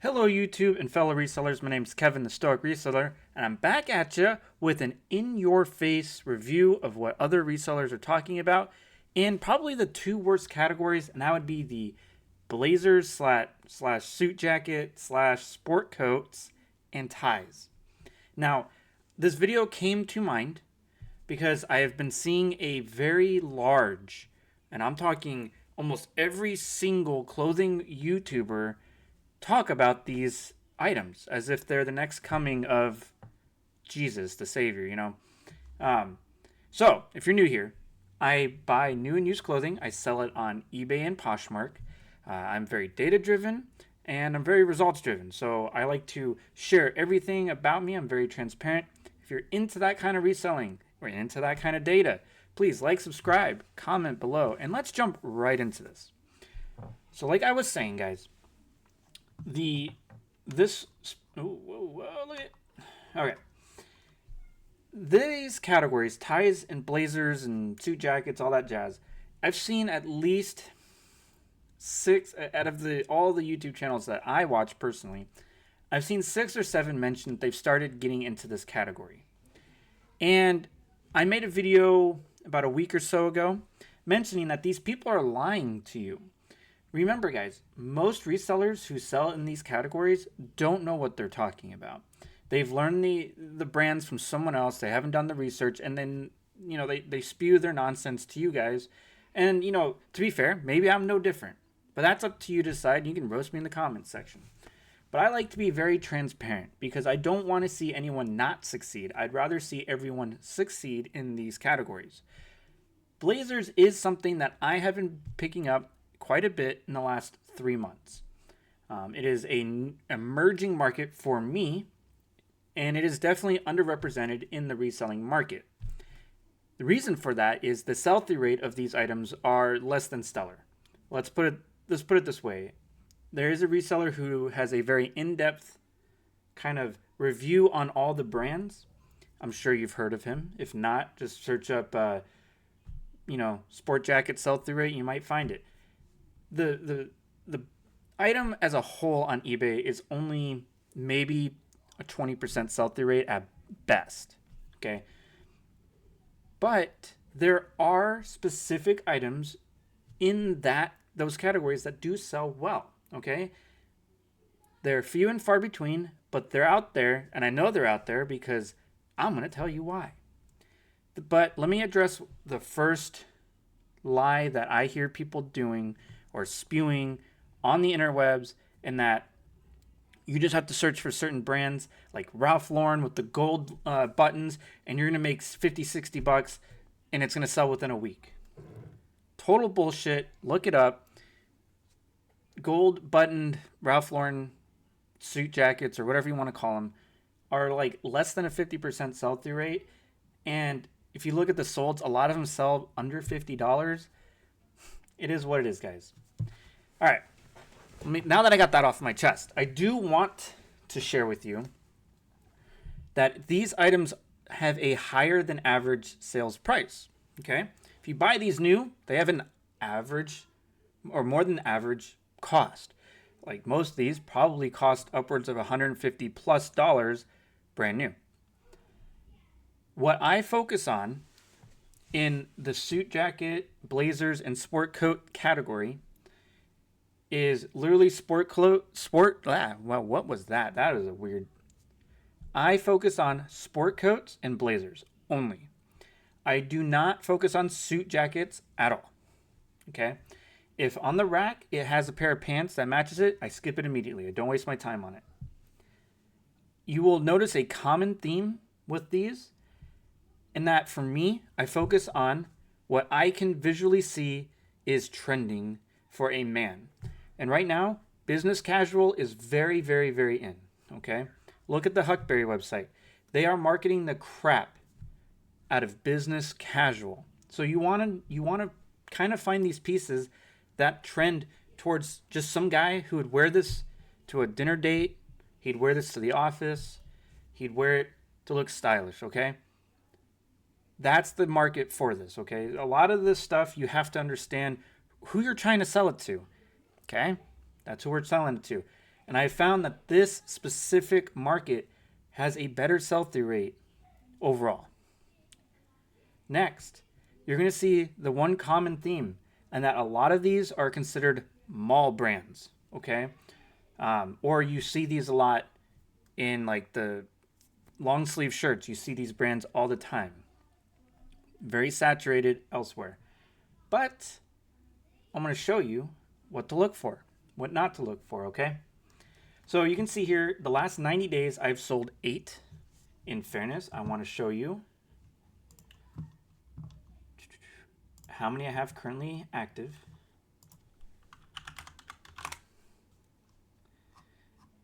Hello, YouTube and fellow resellers. My name is Kevin, the Stoic Reseller, and I'm back at you with an in-your-face review of what other resellers are talking about in probably the two worst categories, and that would be the blazers slash suit jacket slash sport coats and ties. Now, this video came to mind because I have been seeing a very large, and I'm talking almost every single clothing YouTuber talk about these items as if they're the next coming of Jesus, the Savior. So, if you're new here, I buy new and used clothing. I sell it on eBay and Poshmark. I'm very data driven and I'm very results driven. So, I like to share everything about me. I'm very transparent. If you're into that kind of reselling or into that kind of data, please like, subscribe, comment below, and let's jump right into this. So, like I was saying, guys, okay. These categories, ties and blazers and suit jackets, all that jazz, I've seen at least 6 out of all the YouTube channels that I watch personally. I've seen 6 or 7 mention they've started getting into this category. And I made a video about a week or so ago mentioning that these people are lying to you. Remember, guys, most resellers who sell in these categories don't know what they're talking about. They've learned the brands from someone else. They haven't done the research, and then they spew their nonsense to you guys. And to be fair, maybe I'm no different, but that's up to you to decide. You can roast me in the comments section. But I like to be very transparent because I don't want to see anyone not succeed. I'd rather see everyone succeed in these categories. Blazers is something that I have been picking up quite a bit in the last 3 months. It is an emerging market for me, and it is definitely underrepresented in the reselling market. The reason for that is the sell-through rate of these items are less than stellar. Let's put it this way. There is a reseller who has a very in-depth kind of review on all the brands. I'm sure you've heard of him. If not, just search up sport jacket sell-through rate. You might find it. The item as a whole on eBay is only maybe a 20% sell-through rate at best. Okay. But there are specific items in those categories that do sell well. Okay. They're few and far between, but they're out there, and I know they're out there because I'm going to tell you why. But let me address the first lie that I hear people doing or spewing on the interwebs, and that you just have to search for certain brands like Ralph Lauren with the gold buttons, and you're going to make 50, 60 bucks, and it's going to sell within a week. Total bullshit. Look it up. Gold buttoned Ralph Lauren suit jackets, or whatever you want to call them, are like less than a 50% sell-through rate. And if you look at the solds, a lot of them sell under $50. It is what it is, guys. All right. Now that I got that off my chest, I do want to share with you that these items have a higher than average sales price. Okay? If you buy these new, they have an average or more than average cost. Like most of these probably cost upwards of $150 plus brand new. What I focus on in the suit jacket, blazers, and sport coat category is literally what was that? That was a weird. I focus on sport coats and blazers only. I do not focus on suit jackets at all. Okay? If on the rack it has a pair of pants that matches it, I skip it immediately. I don't waste my time on it. You will notice a common theme with these, in that for me, I focus on what I can visually see is trending for a man. And right now, business casual is very, very, very in. Okay? Look at the Huckberry website. They are marketing the crap out of business casual. So you want to kind of find these pieces that trend towards just some guy who would wear this to a dinner date. He'd wear this to the office. He'd wear it to look stylish, okay? That's the market for this, okay? A lot of this stuff, you have to understand who you're trying to sell it to, okay? That's who we're selling it to. And I found that this specific market has a better sell-through rate overall. Next, you're going to see the one common theme, and that a lot of these are considered mall brands, okay? Or you see these a lot in like the long sleeve shirts. You see these brands all the time. Very saturated elsewhere. But I'm going to show you what to look for, what not to look for, okay? So you can see here, the last 90 days, I've sold 8. In fairness, I want to show you how many I have currently active.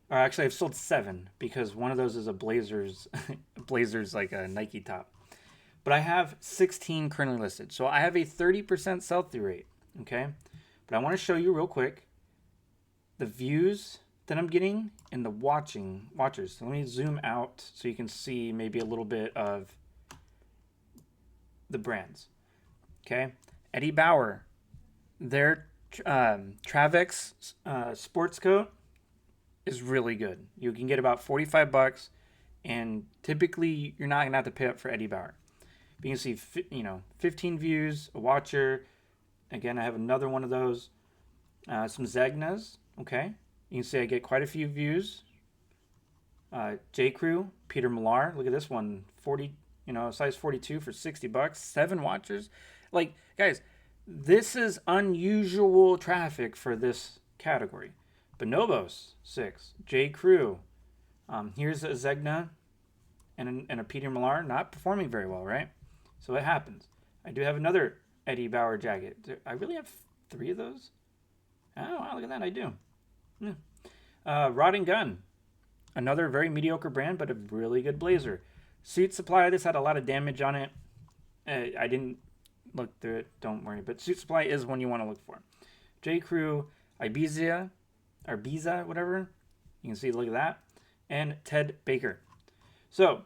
Or actually, I've sold 7 because one of those is a Blazers, Blazers like a Nike top. But I have 16 currently listed. So I have a 30% sell-through rate, okay? But I want to show you real quick the views that I'm getting and the watchers. So let me zoom out so you can see maybe a little bit of the brands. Okay, Eddie Bauer, their Travex sports coat is really good. You can get about $45, and typically you're not gonna have to pay up for Eddie Bauer. But you can see, 15 views, a watcher. Again, I have another one of those. Some Zegnas. Okay, you can see I get quite a few views. J. Crew, Peter Millar. Look at this one, 40. Size 42 for $60. 7 watchers. Like, guys, this is unusual traffic for this category. Bonobos, 6. J. Crew. Here's a Zegna and a Peter Millar, not performing very well, right? So it happens. I do have another Eddie Bauer jacket. I really have 3 of those? Oh, wow, look at that. I do. Rod and Gun. Another very mediocre brand, but a really good blazer. Suit Supply, this had a lot of damage on it. I didn't look through it, don't worry. But Suit Supply is one you want to look for. J. Crew, Ibiza, whatever. You can see, look at that. And Ted Baker. So,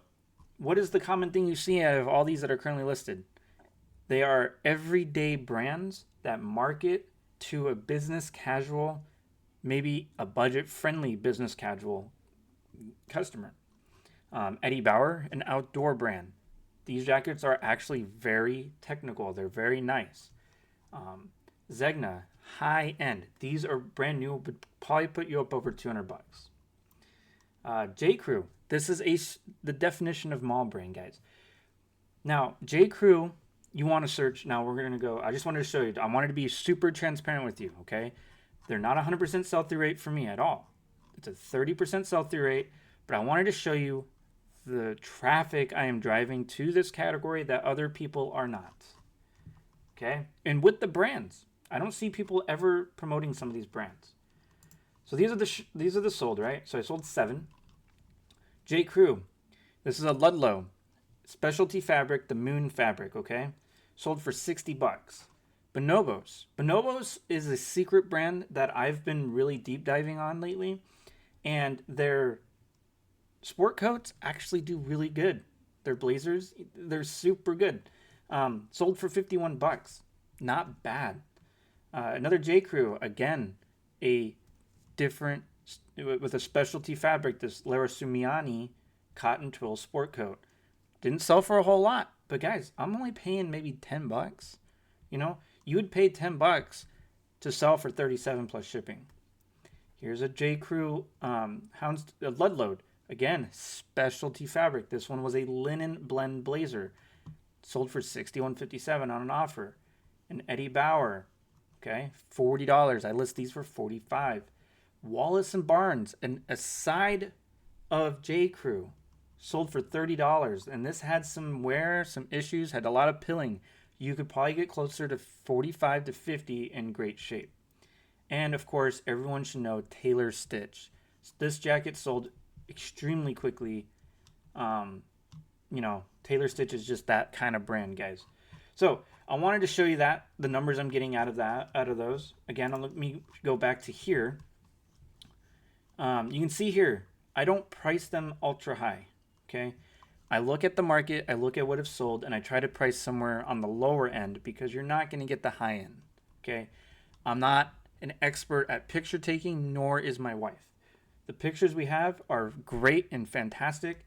what is the common thing you see out of all these that are currently listed? They are everyday brands that market to a business casual, maybe a budget-friendly business casual customer. Eddie Bauer, an outdoor brand. These jackets are actually very technical. They're very nice. Zegna, high end. These are brand new, but probably put you up over $200. J. Crew. This is the definition of mall brand, guys. Now, J. Crew, you want to search. Now, we're going to go. I just wanted to show you. I wanted to be super transparent with you, okay? They're not 100% sell-through rate for me at all. It's a 30% sell-through rate, but I wanted to show you the traffic I am driving to this category that other people are not. Okay? And with the brands, I don't see people ever promoting some of these brands. So these are the sold, right? So I sold 7. J. Crew. This is a Ludlow specialty fabric, the Moon fabric, okay? Sold for $60. Bonobos. Bonobos is a secret brand that I've been really deep diving on lately, and their sport coats actually do really good. Their blazers, they're super good. Sold for $51. Not bad. Another J. Crew, again, a different, with a specialty fabric, this Larasumiani cotton twill sport coat. Didn't sell for a whole lot, but guys, I'm only paying maybe $10. You would pay $10 to sell for $37 plus shipping. Here's a J. Crew Ludlow. Again, specialty fabric. This one was a linen blend blazer. Sold for $61.57 on an offer. An Eddie Bauer, okay, $40. I list these for $45. Wallace and Barnes, and a side of J. Crew, sold for $30. And this had some wear, some issues, had a lot of pilling. You could probably get closer to $45 to $50 in great shape. And of course, everyone should know Taylor Stitch. This jacket sold extremely quickly. Taylor Stitch is just that kind of brand, guys. So I wanted to show you the numbers I'm getting out of those. Again, let me go back to here. You can see here, I don't price them ultra high. Okay, I look at the market, I look at what is sold, and I try to price somewhere on the lower end because you're not going to get the high end. Okay, I'm not an expert at picture taking, nor is my wife. The pictures we have are great and fantastic,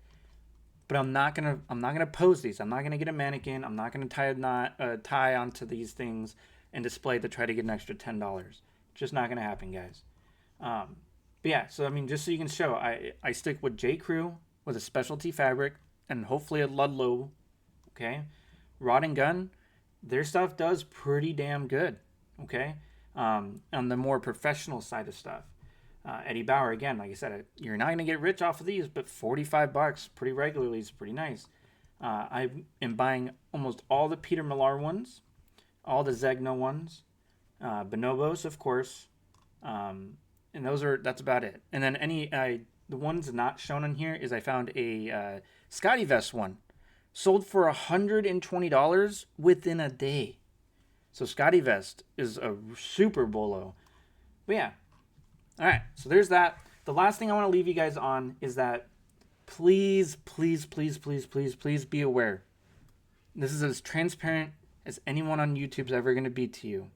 but I'm not gonna pose these. I'm not gonna get a mannequin. I'm not gonna tie a knot, tie onto these things and display to try to get an extra $10. Just not gonna happen, guys. Um, but yeah, so I mean, just so you can show, I stick with J Crew with a specialty fabric and hopefully a Ludlow. Okay, Rod and Gun, their stuff does pretty damn good. Okay, on the more professional side of stuff. Eddie Bauer, again, like I said, you're not gonna get rich off of these, but $45 pretty regularly is pretty nice. I am buying almost all the Peter Millar ones, all the Zegna ones, Bonobos, of course, and that's about it. And then the ones not shown in here is I found a Scotty Vest one, sold for $120 within a day. So Scotty Vest is a super bolo. But yeah, all right. So there's that. The last thing I want to leave you guys on is that please, please, please, please, please, please be aware. This is as transparent as anyone on YouTube's ever going to be to you.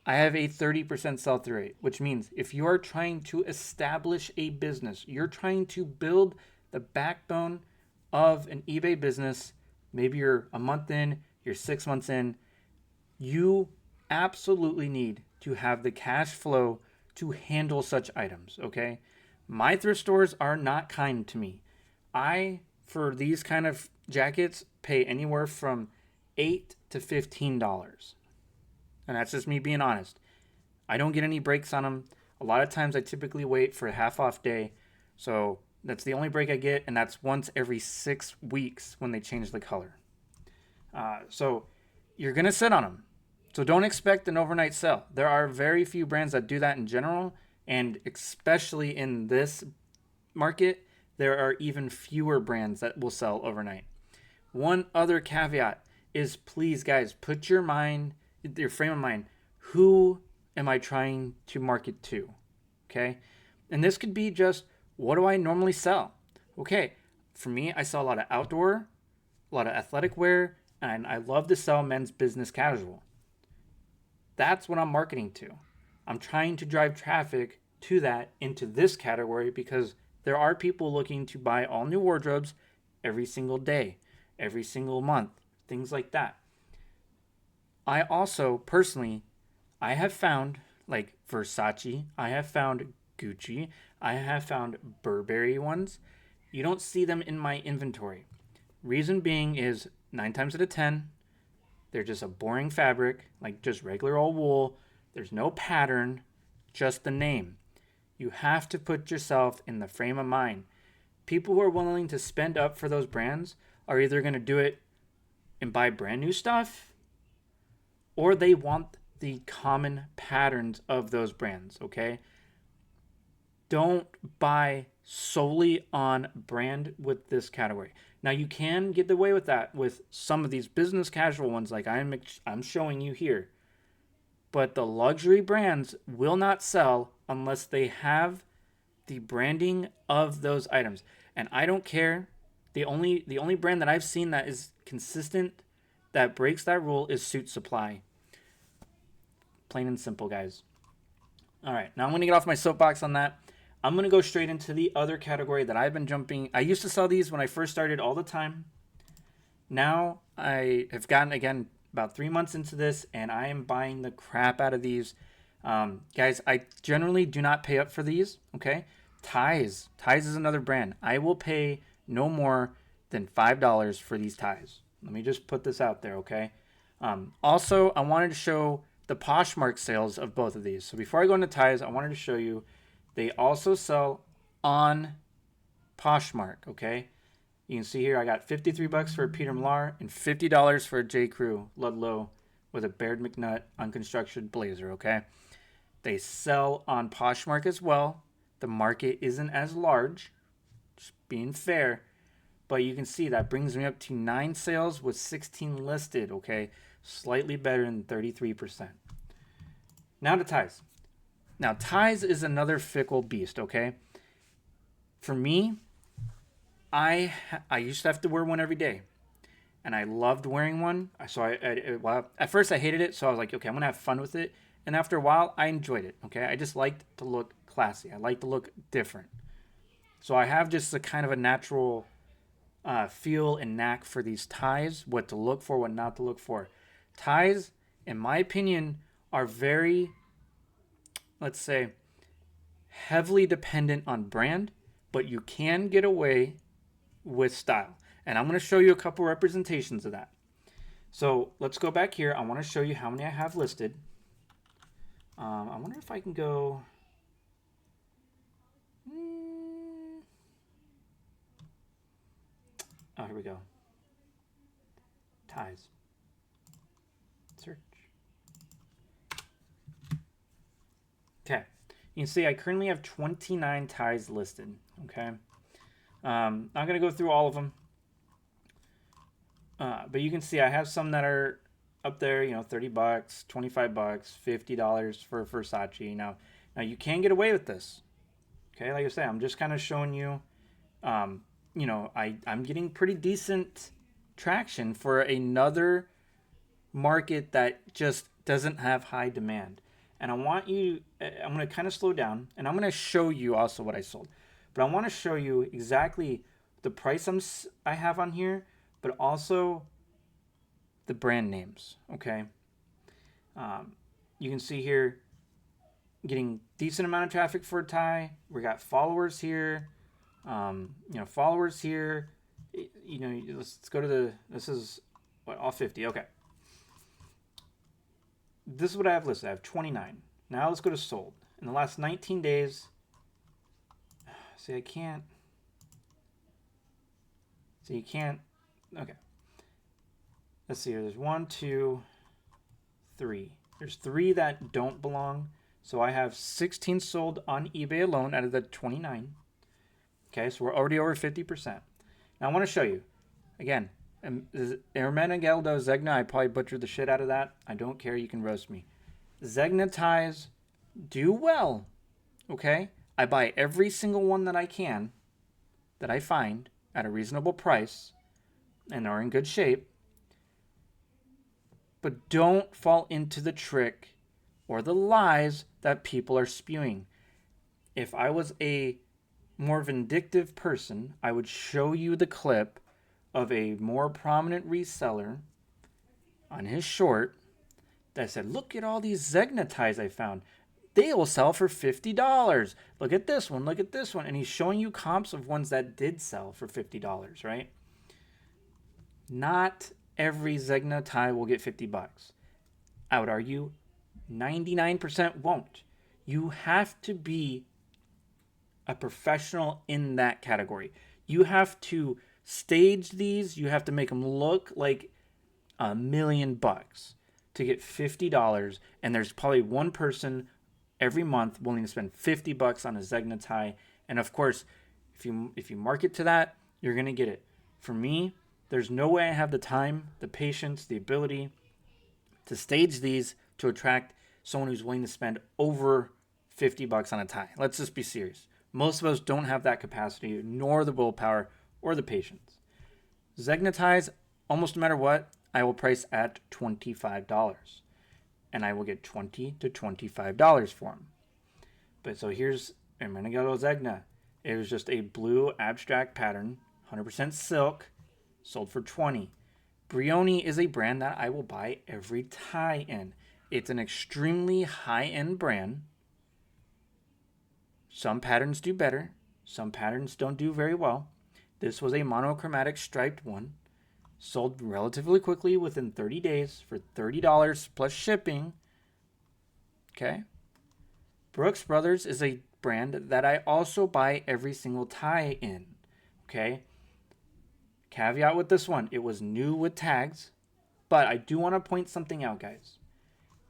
I have a 30% sell-through rate, which means if you are trying to establish a business, you're trying to build the backbone of an eBay business, maybe you're a month in, you're 6 months in, you absolutely need to have the cash flow to handle such items, okay? My thrift stores are not kind to me. For these kind of jackets, pay anywhere from $8 to $15. And that's just me being honest. I don't get any breaks on them. A lot of times I typically wait for a half off day. So that's the only break I get, and that's once every 6 weeks when they change the color. So you're going to sit on them. So don't expect an overnight sell. There are very few brands that do that in general, and especially in this market, there are even fewer brands that will sell overnight. One other caveat is, please, guys, put your frame of mind, who am I trying to market to? Okay? And this could be just, what do I normally sell? Okay, for me, I sell a lot of outdoor, a lot of athletic wear, and I love to sell men's business casual. That's what I'm marketing to. I'm trying to drive traffic to that into this category because there are people looking to buy all new wardrobes every single day, every single month, things like that. I also, personally, I have found, like Versace, I have found Gucci, I have found Burberry ones. You don't see them in my inventory. Reason being is 9 times out of 10, they're just a boring fabric, like just regular old wool. There's no pattern, just the name. You have to put yourself in the frame of mind. People who are willing to spend up for those brands are either going to do it and buy brand new stuff, or they want the common patterns of those brands, okay? Don't buy solely on brand with this category. Now, you can get away with that with some of these business casual ones like I'm showing you here. But the luxury brands will not sell unless they have the branding of those items. And I don't care. The only brand that I've seen that is consistent, that breaks that rule, is Suit Supply. Plain and simple, guys. All right, now I'm going to get off my soapbox on that. I'm going to go straight into the other category that I've been jumping. I used to sell these when I first started all the time. Now I have gotten, again, about 3 months into this, and I am buying the crap out of these. Guys, I generally do not pay up for these, okay? Ties is another brand. I will pay no more than $5 for these ties. Let me just put this out there, okay? Also, I wanted to show the Poshmark sales of both of these. So before I go into ties, I wanted to show you they also sell on Poshmark, okay? You can see here I got $53 for a Peter Millar and $50 for a J Crew Ludlow with a Baird McNutt unconstructed blazer, okay? They sell on Poshmark as well. The market isn't as large, just being fair, but you can see that brings me up to 9 sales with 16 listed, okay? Slightly better than 33%. Now to ties. Now, ties is another fickle beast, okay? For me, I used to have to wear one every day, and I loved wearing one. So well, at first I hated it, so I was like, okay, I'm gonna have fun with it. And after a while, I enjoyed it. Okay, I just liked to look classy. I like to look different. So I have just a kind of a natural feel and knack for these ties, what to look for, what not to look for. Ties, in my opinion, are very, let's say, heavily dependent on brand, but you can get away with style. And I'm going to show you a couple representations of that. So let's go back here. I want to show you how many I have listed. I wonder if I can go... Oh, here we go. Ties. Search. Okay. You can see I currently have 29 ties listed. Okay. I'm not going to go through all of them. But you can see I have some that are up there, you know, 30 bucks, 25 bucks, $50 for Versace. Now you can get away with this. Okay. Like I say, I'm just kind of showing you, you know, I'm getting pretty decent traction for another market that just doesn't have high demand. And I'm going to kind of slow down, and I'm going to show you also what I sold. But I want to show you exactly the price I have on here, but also the brand names, okay? You can see here, getting decent amount of traffic for a tie. We got followers here, you know, followers here. You know, let's go to this is, what, all 50, okay. This is what I have listed. I have 29. Now let's go to sold. In the last 19 days, see, I can't. So you can't, okay. Let's see here. There's 1, 2, 3. There's 3 that don't belong. So I have 16 sold on eBay alone out of the 29. Okay, so we're already over 50%. Now I want to show you. Again, Ermenegildo Zegna, I probably butchered the shit out of that. I don't care, you can roast me. Zegna ties do well, okay? I buy every single one that I can, that I find, at a reasonable price, and are in good shape. But don't fall into the trick or the lies that people are spewing. If I was a more vindictive person, I would show you the clip of a more prominent reseller on his short that said, look at all these Zegna ties I found. They will sell for $50. Look at this one. Look at this one. And he's showing you comps of ones that did sell for $50, right? Not every Zegna tie will get 50 bucks. I would argue 99% won't. You have to be a professional in that category. You have to stage these. You have to make them look like $1 million to get $50. And there's probably one person every month willing to spend 50 bucks on a Zegna tie. And of course, if you market to that, you're going to get it. For me, there's no way I have the time, the patience, the ability to stage these to attract someone who's willing to spend over 50 bucks on a tie. Let's just be serious. Most of us don't have that capacity, nor the willpower or the patience. Zegna ties, almost no matter what, I will price at $25. And I will get $20 to $25 for them. But so here's Ermenegildo Zegna. It was just a blue abstract pattern, 100% silk, sold for $20. Brioni is a brand that I will buy every tie in. It's an extremely high-end brand. Some patterns do better. Some patterns don't do very well. This was a monochromatic striped one. Sold relatively quickly within 30 days for $30 plus shipping. Okay. Brooks Brothers is a brand that I also buy every single tie in. Okay. Caveat with this one, it was new with tags. But I do want to point something out, guys.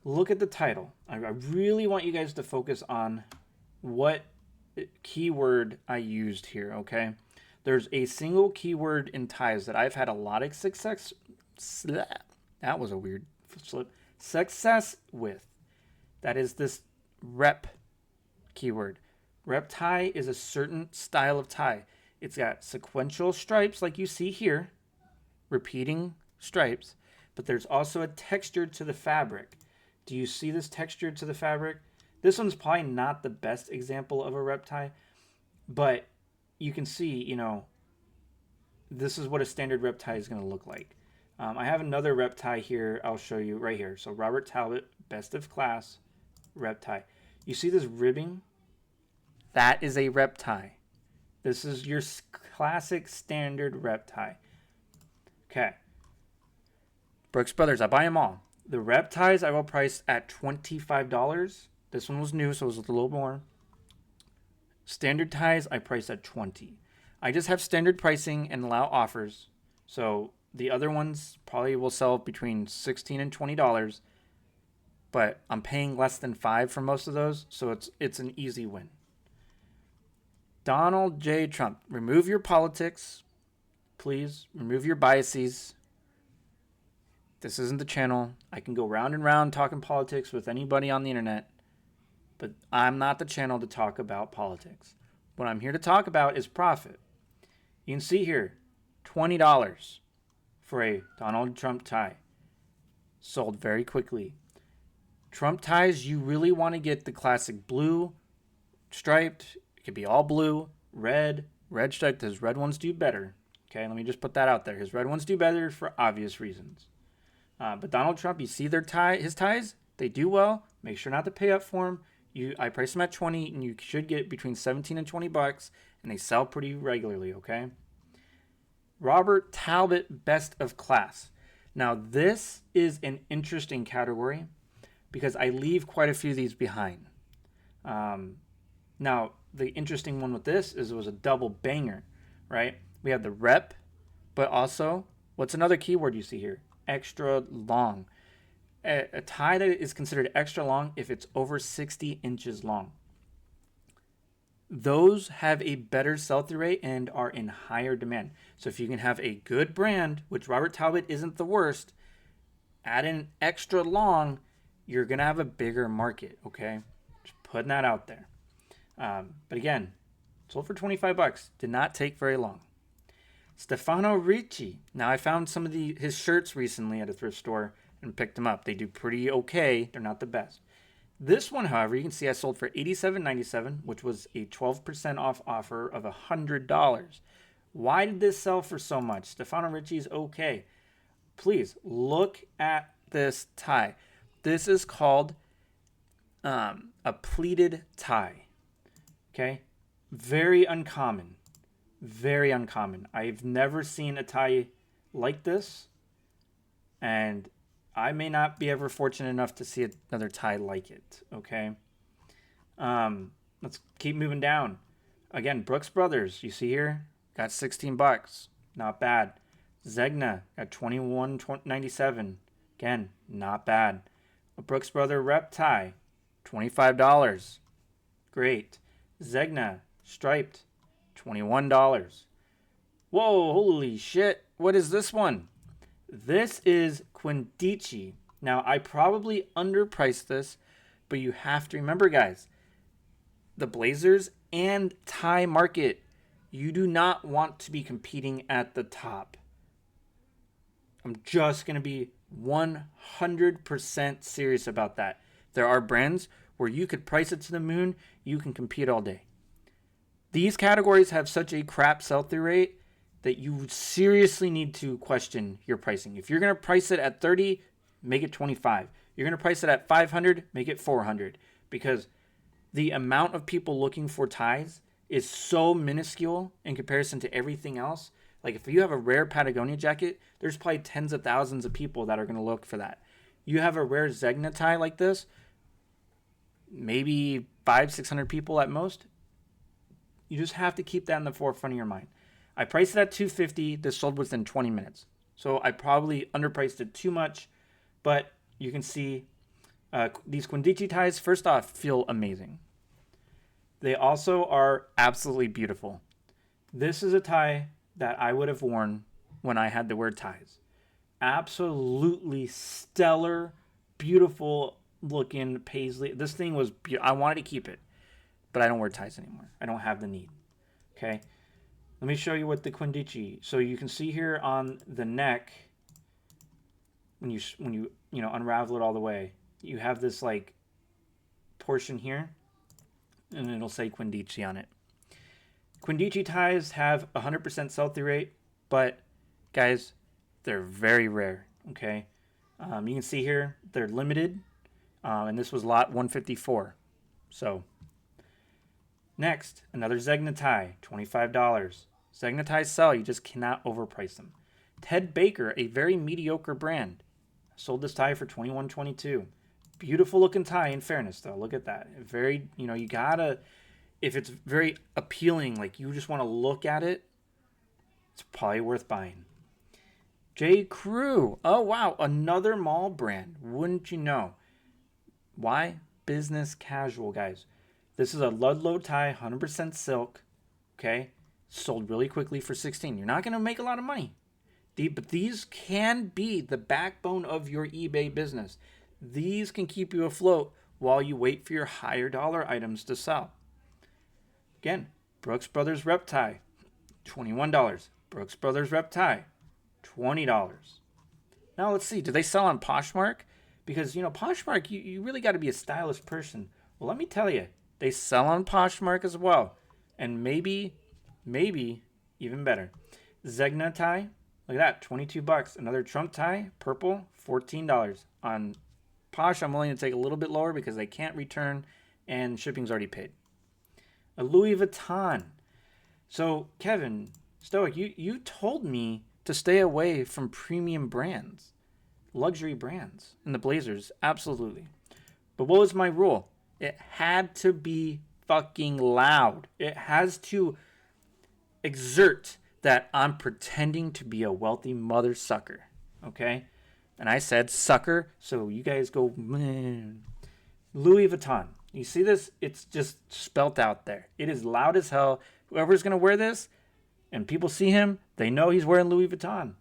Look at the title. I really want you guys to focus on what keyword I used here, okay? There's a single keyword in ties that I've had a lot of success. That was a weird slip. Success with. That is this rep keyword. Rep tie is a certain style of tie. It's got sequential stripes like you see here, repeating stripes, but there's also a texture to the fabric. Do you see this texture to the fabric? This one's probably not the best example of a rep tie, but you can see, this is what a standard rep tie is going to look like. I have another rep tie here. I'll show you right here. So Robert Talbot, best of class rep tie. You see this ribbing? That is a rep tie. This is your classic standard rep tie. Okay. Brooks Brothers, I buy them all. The rep ties I will price at $25. This one was new, so it was a little more. Standard ties I price at $20. I just have standard pricing and allow offers. So the other ones probably will sell between $16 and $20, but I'm paying less than $5 for most of those, so it's an easy win. Donald J. Trump, remove your politics, please. Remove your biases. This isn't the channel. I can go round and round talking politics with anybody on the internet, but I'm not the channel to talk about politics. What I'm here to talk about is profit. You can see here, $20 for a Donald Trump tie. Sold very quickly. Trump ties, you really want to get the classic blue, striped. It could be all blue, red striped. His red ones do better. Okay, let me just put that out there. His red ones do better for obvious reasons. But Donald Trump, you see his ties, they do well. Make sure not to pay up for them. I price them at $20, and you should get between $17 and $20, and they sell pretty regularly. Okay. Robert Talbot, best of class. Now this is an interesting category because I leave quite a few of these behind. Now the interesting one with this is it was a double banger, right? We have the rep, but also what's another keyword you see here? Extra long. A tie that is considered extra long if it's over 60 inches long. Those have a better sell-through rate and are in higher demand. So if you can have a good brand, which Robert Talbot isn't the worst, add in extra long, you're going to have a bigger market, okay? Just putting that out there. But again, sold for $25. Did not take very long. Stefano Ricci. Now I found some of his shirts recently at a thrift store and picked them up. They do pretty okay. They're not the best. This one, however, you can see I sold for $87.97, which was a 12% off offer of $100. Why did this sell for so much? Stefano Ricci's okay. Please look at this tie. This is called a pleated tie. Okay? Very uncommon. Very uncommon. I've never seen a tie like this, and I may not be ever fortunate enough to see another tie like it, okay? Let's keep moving down. Again, Brooks Brothers, you see here, got $16. Not bad. Zegna at $21.97. Again, not bad. A Brooks Brother rep tie, $25. Great. Zegna, striped, $21. Whoa, holy shit. What is this one? This is Quindici. Now, I probably underpriced this, but you have to remember, guys, the Blazers and tie market, you do not want to be competing at the top. I'm just going to be 100% serious about that. There are brands where you could price it to the moon, you can compete all day. These categories have such a crap sell-through rate that you seriously need to question your pricing. If you're going to price it at 30, make it 25. You're going to price it at 500, make it 400, because the amount of people looking for ties is so minuscule in comparison to everything else. Like if you have a rare Patagonia jacket, there's probably tens of thousands of people that are going to look for that. You have a rare Zegna tie like this, maybe 500-600 people at most. You just have to keep that in the forefront of your mind. I priced it at $250. This sold within 20 minutes. So I probably underpriced it too much, but you can see these Quindici ties, first off, feel amazing. They also are absolutely beautiful. This is a tie that I would have worn when I had to wear ties. Absolutely stellar, beautiful looking paisley. This thing was I wanted to keep it, but I don't wear ties anymore. I don't have the need. Okay. Let me show you what the Quindici. So you can see here on the neck, when you unravel it all the way, you have this like portion here, and it'll say Quindici on it. Quindici ties have 100% sell-through rate, but guys, they're very rare. Okay, you can see here they're limited, and this was lot 154. So next, another Zegna tie, $25. Zegna ties sell, you just cannot overprice them. Ted Baker, a very mediocre brand, sold this tie for $21.22. Beautiful looking tie, in fairness though. Look at that. Very, you gotta, if it's very appealing, like you just want to look at it, it's probably worth buying. J. Crew. Oh wow, another mall brand. Wouldn't you know? Why? Business casual, guys. This is a Ludlow tie, 100% silk. Okay, sold really quickly for $16. You're not gonna make a lot of money. But these can be the backbone of your eBay business. These can keep you afloat while you wait for your higher dollar items to sell. Again, Brooks Brothers rep tie, $21. Brooks Brothers rep tie, $20. Now let's see, do they sell on Poshmark? Because, Poshmark, you really got to be a stylish person. Well, let me tell you, they sell on Poshmark as well. And maybe even better. Zegna tie, look at that, $22. Another Trump tie, purple, $14. On Posh, I'm willing to take a little bit lower because they can't return and shipping's already paid. A Louis Vuitton. So, Kevin, Stoic, you told me to stay away from premium brands, luxury brands, and the blazers. Absolutely. But what was my rule? It had to be fucking loud. It has to exert that I'm pretending to be a wealthy mother sucker. Okay? And I said sucker, so you guys go, man. Louis Vuitton. You see this? It's just spelt out there. It is loud as hell. Whoever's going to wear this and people see him, they know he's wearing Louis Vuitton.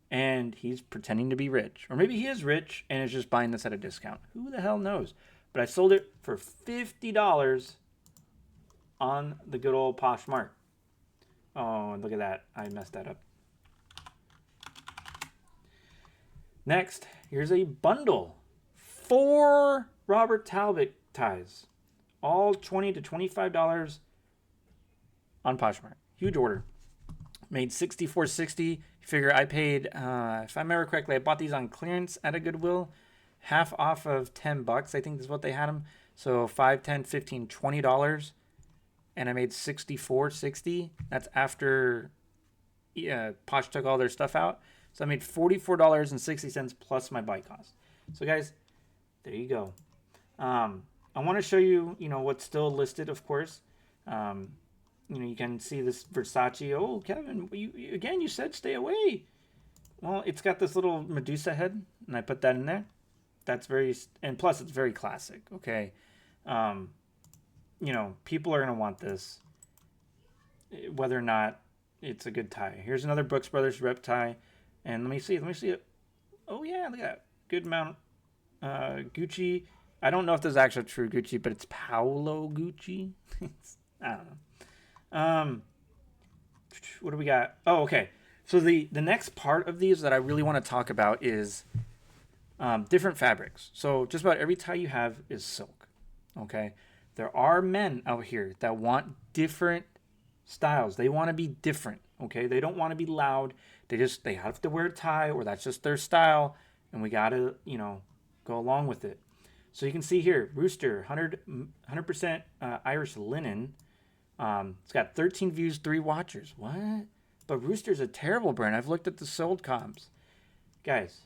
And he's pretending to be rich. Or maybe he is rich and is just buying this at a discount. Who the hell knows? But I sold it for $50 on the good old Poshmark. Oh, look at that. I messed that up. Next, here's a bundle. 4 Robert Talbot ties. All $20 to $25 on Poshmark. Huge order. Made $64.60. Figure I paid, if I remember correctly, I bought these on clearance at a Goodwill. Half off of $10, I think is what they had them. So $5, $10, $15, $20. And I made $64.60. That's after Posh took all their stuff out. So I made $44.60 plus my buy cost. So guys, there you go. I want to show you, what's still listed, of course. You can see this Versace. Oh, Kevin, you said stay away. Well, it's got this little Medusa head, and I put that in there. That's and plus it's very classic, okay? People are going to want this, whether or not it's a good tie. Here's another Brooks Brothers rep tie, and let me see it. Oh, yeah, look at that. Good amount. Gucci. I don't know if this is actually true Gucci, but it's Paolo Gucci. I don't know. What do we got? Oh, okay. So the next part of these that I really want to talk about is different fabrics. So just about every tie you have is silk. Okay. There are men out here that want different styles. They want to be different. Okay. They don't want to be loud. They have to wear a tie, or that's just their style, and we gotta go along with it. So you can see here, Rooster, 100% Irish linen. It's got 13 views, 3 watchers. What? But Rooster's a terrible brand. I've looked at the sold comps. Guys,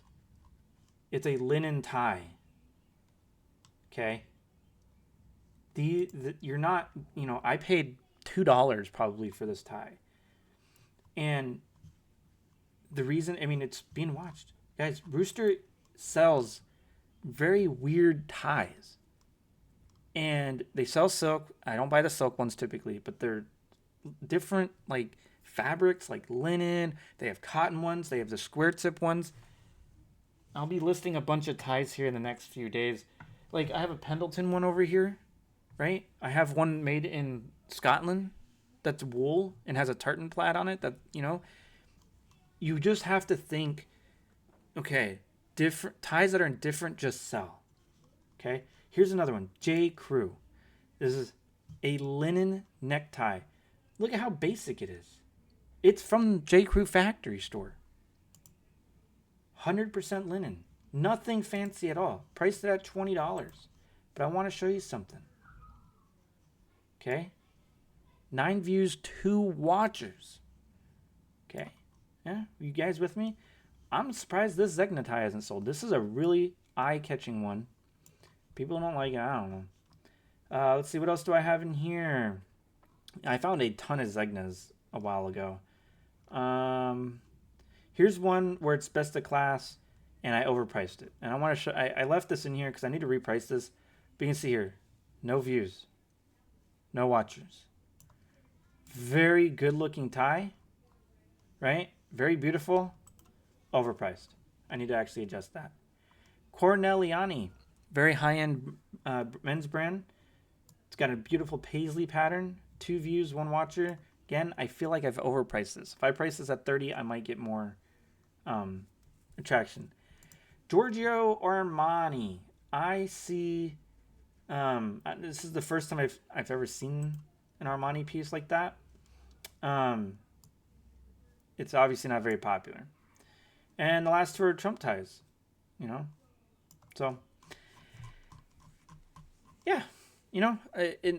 it's a linen tie. Okay? You're not, I paid $2 probably for this tie. And the reason, it's being watched. Guys, Rooster sells very weird ties. And they sell silk. I don't buy the silk ones typically, but they're different fabrics like linen. They have cotton ones. They have the square tip ones. I'll be listing a bunch of ties here in the next few days. I have a Pendleton one over here, right? I have one made in Scotland that's wool and has a tartan plaid on it that, you just have to think, okay, different ties that are indifferent just sell. Okay? Here's another one. J. Crew. This is a linen necktie. Look at how basic it is. It's from J. Crew factory store. 100% linen. Nothing fancy at all. Priced it at $20. But I want to show you something. Okay? 9 views, 2 watchers. Okay? Yeah? You guys with me? I'm surprised this Zegna tie hasn't sold. This is a really eye-catching one. People don't like it. I don't know. Let's see. What else do I have in here? I found a ton of Zegnas a while ago. Here's one where it's best of class, and I overpriced it. And I want to show. I left this in here because I need to reprice this. But you can see here, no views, no watchers. Very good-looking tie, right? Very beautiful. Overpriced. I need to actually adjust that. Corneliani, very high-end men's brand. It's got a beautiful paisley pattern. 2 views, 1 watcher. Again, I feel like I've overpriced this. If I price this at $30, I might get more attraction. Giorgio Armani. I see. This is the first time I've ever seen an Armani piece like that. It's obviously not very popular. And the last 2 are Trump ties. You know, so yeah. You know,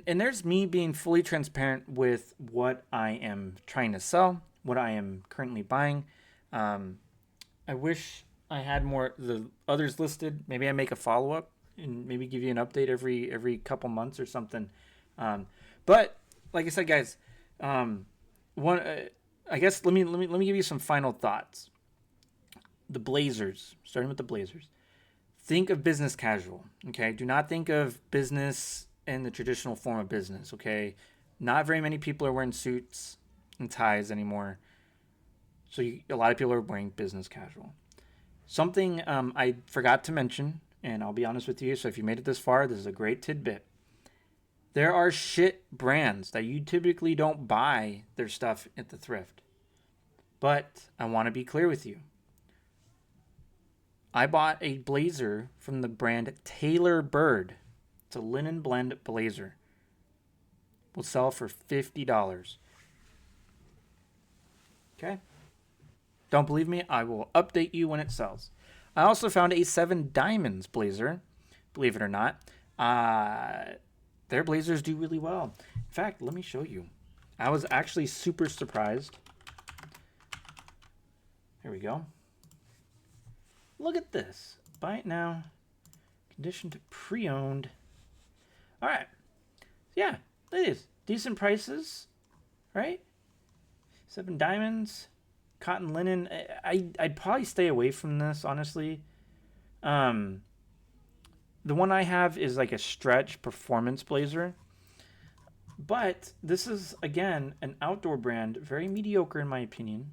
and there's me being fully transparent with what I am trying to sell, what I am currently buying. I wish I had more the others listed. Maybe I make a follow up and maybe give you an update every couple months or something. But like I said, guys, I guess let me give you some final thoughts. The Blazers, starting with the Blazers. Think of business casual. Okay, do not think of business in the traditional form of business, okay? Not very many people are wearing suits and ties anymore. So a lot of people are wearing business casual. Something I forgot to mention, and I'll be honest with you, so if you made it this far, this is a great tidbit. There are shit brands that you typically don't buy their stuff at the thrift. But I want to be clear with you. I bought a blazer from the brand Taylor Bird. It's a linen blend blazer. Will sell for $50. Okay? Don't believe me? I will update you when it sells. I also found a 7 Diamonds blazer. Believe it or not. Their blazers do really well. In fact, let me show you. I was actually super surprised. Here we go. Look at this. Buy it now. Condition to pre-owned. All right. Yeah, it is. Decent prices, right? 7 Diamonds, cotton linen. I'd probably stay away from this, honestly. The one I have is like a stretch performance blazer. But this is, again, an outdoor brand. Very mediocre in my opinion.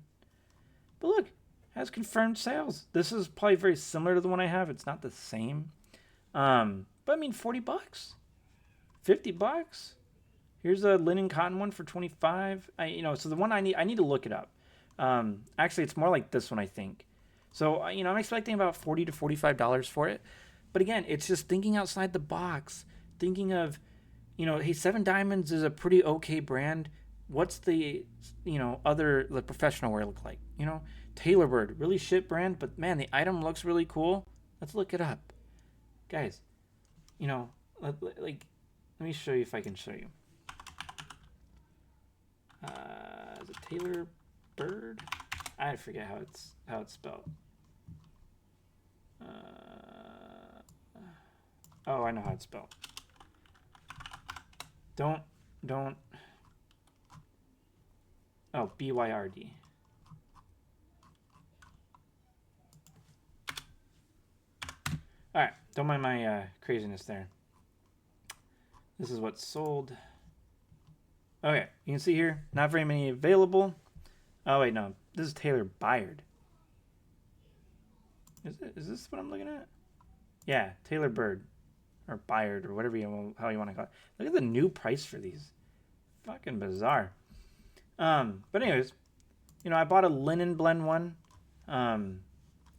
But look, has confirmed sales. This is probably very similar to the one I have. It's not the same. But I mean, $40. $50. Here's a linen cotton one for $25. So the one I need to look it up. Actually, it's more like this one, I think. So, I'm expecting about $40 to $45 for it. But again, it's just thinking outside the box. Thinking of, hey, 7 Diamonds is a pretty okay brand. What's the, the professional wear look like? Taylor Bird, really shit brand, but man, the item looks really cool. Let's look it up. Guys, let me show you if I can show you. Is it Taylor Bird? I forget how it's spelled. Oh, I know how it's spelled. Don't. Oh, BYRD. All right, don't mind my craziness there. This is what's sold. Okay, you can see here, not very many available. Oh wait, no, this is Taylor Byard. Is this what I'm looking at? Yeah, Taylor Bird, or Byard, or whatever how you want to call it. Look at the new price for these. Fucking bizarre. But anyways, I bought a linen blend one. I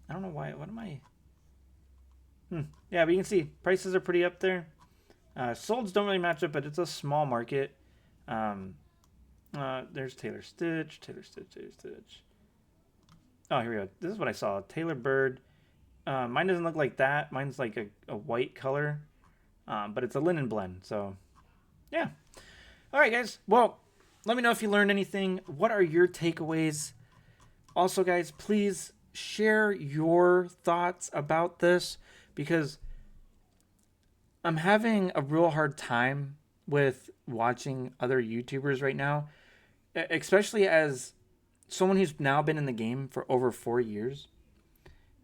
don't know why. What am I? Yeah, but you can see prices are pretty up there. Solds don't really match up, but it's a small market. There's Taylor Stitch. Oh, here we go. This is what I saw. Taylor Bird. Mine doesn't look like that. Mine's like a white color, but it's a linen blend. So, yeah. All right, guys. Well, let me know if you learned anything. What are your takeaways? Also, guys, please share your thoughts about this because I'm having a real hard time with watching other YouTubers right now, especially as someone who's now been in the game for over 4 years.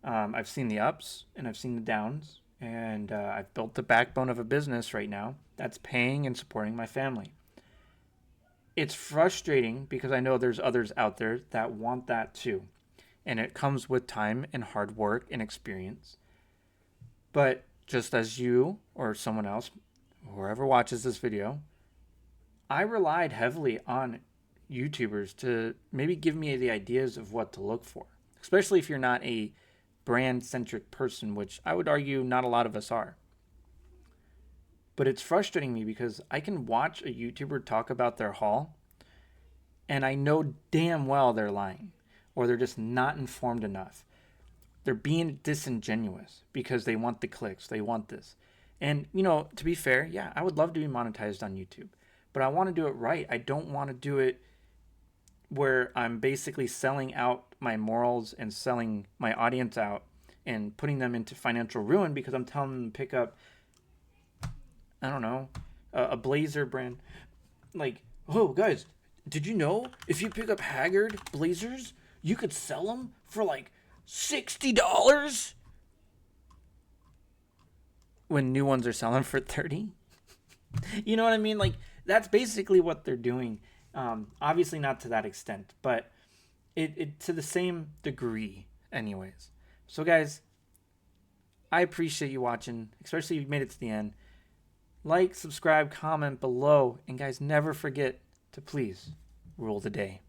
I've seen the ups and I've seen the downs, and I've built the backbone of a business right now that's paying and supporting my family. It's frustrating because I know there's others out there that want that too. And it comes with time and hard work and experience. But just as you or someone else, whoever watches this video, I relied heavily on YouTubers to maybe give me the ideas of what to look for, especially if you're not a brand centric person, which I would argue not a lot of us are. But it's frustrating me because I can watch a YouTuber talk about their haul and I know damn well they're lying or they're just not informed enough. They're being disingenuous because they want the clicks, they want this. And, to be fair, yeah, I would love to be monetized on YouTube, but I want to do it right. I don't want to do it where I'm basically selling out my morals and selling my audience out and putting them into financial ruin because I'm telling them to pick up, I don't know, a blazer brand. Like, oh, guys, did you know if you pick up Haggard blazers, you could sell them for like $60 when new ones are selling for $30? You know what I mean? Like, that's basically what they're doing. Obviously not to that extent, but it to the same degree anyways. So guys, I appreciate you watching, especially if you made it to the end. Like, subscribe, comment below, and guys, never forget to please rule the day.